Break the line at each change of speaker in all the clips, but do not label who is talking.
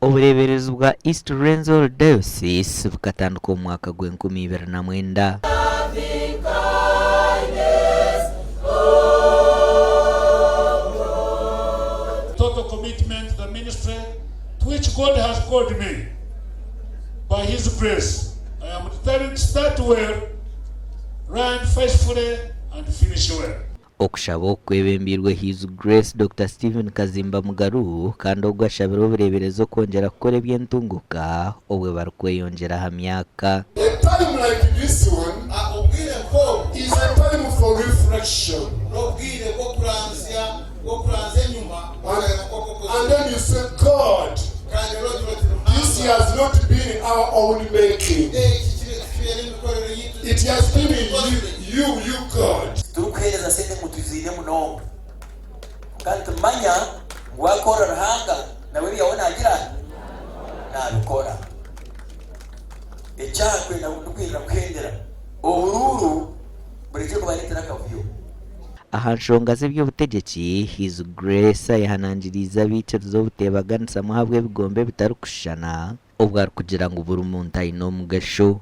Ubureberezi bwa East Renzo Diocese bukatanduka mu mwaka gw'2029.
Total commitment to the ministry to which God has called me. By His grace, I am determined to start well, run faithfully, and finish well.
Okushaba okwebembirwe His Grace Dr. Stephen Kazimba Mugaru kandi ogashabira ubureberezo kongera gukora ebyentunguka obwe barikweyongera ha myaka.
A time like this one is a time for reflection. And then you say, God, this has not been our own making. It has been you God.
Turukweza sente mutuzire muno kandi manya gwakora ruhanga nawe yabona agira nabikora ecyakwe na ndukira kwendera ubururu burije kubanitira kavuyo.
Aha nshonga z'eby'obutegetsi His Grace yahanangiriza abicarizo butebaganisa muhabwe bigombe bitari kushana ubwo ari kugira ngo buri muntu ayine omugasho.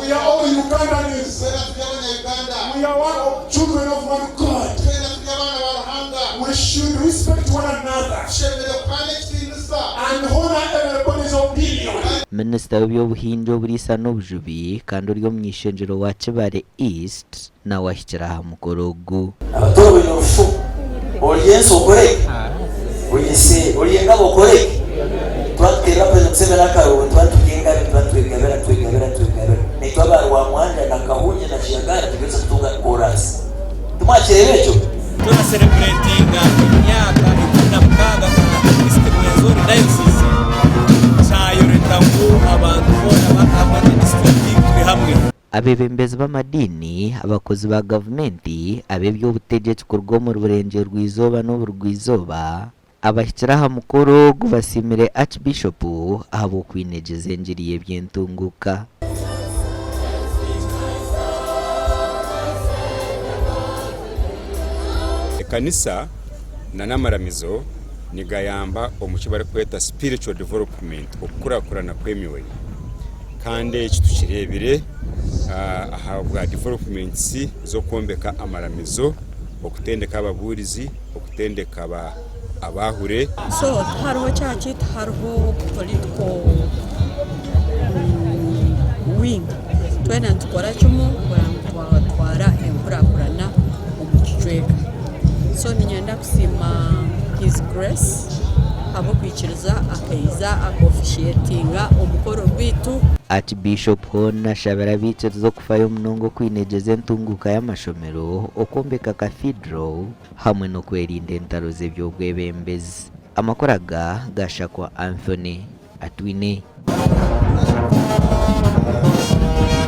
We are all Ugandans. We are all children of one God. We should respect one another and honor everybody's opinion.
Minisita w'ebyobuhingi oburisa n'obujubi kandi ori omu ishengyero wa Kibale East nawe ahikira aha mukoro ogu.
Abatowe n'orufu oriyenso okoreke oyese oriyengabo okoreke twatera president Museveni akaro twatugenga twegabera nitwaba wa mwanja na kahunye na shagara tugeze kutunga chorus tumwakire becho
tuna celebrating imyaka 16 East Renzo Diocese cyayoreta ngo abantu bona bakabona district turi hamwe.
Abebembezi b'amadini, abakozi ba gavumenti, ab'eby'obutegetsi kurwa mu burengero rw'izoba n'oburwizoba abashyira aha mukoro gubasimire Archbishop abo kwinegeza enjiri y'ebyentunguka.
Kanisa na namaramizo nigayamba omukibare kweta spiritual development okukurakurana kw'emiwe kandi kitukirebire ahabwa developments zo kwombeka amaramizo okutendeka ababurizi okutendeka abahure.
So hariho cyakita hariho political wing twena tukora cyumu twatwara enkurakurana omukicweka. So ninyenda kusima His Grace abo kwikiriza akaiza akofficiatinga omukoro gwitu.
Archbishop Hona shabara bicirizo kufayo munongo kwinegeza entunguka y'amashomero okombeka cathedral hamwe no kwerinda entaro z'ebyobwebembezi. Amakoraga gashakwa Anthony Atwine.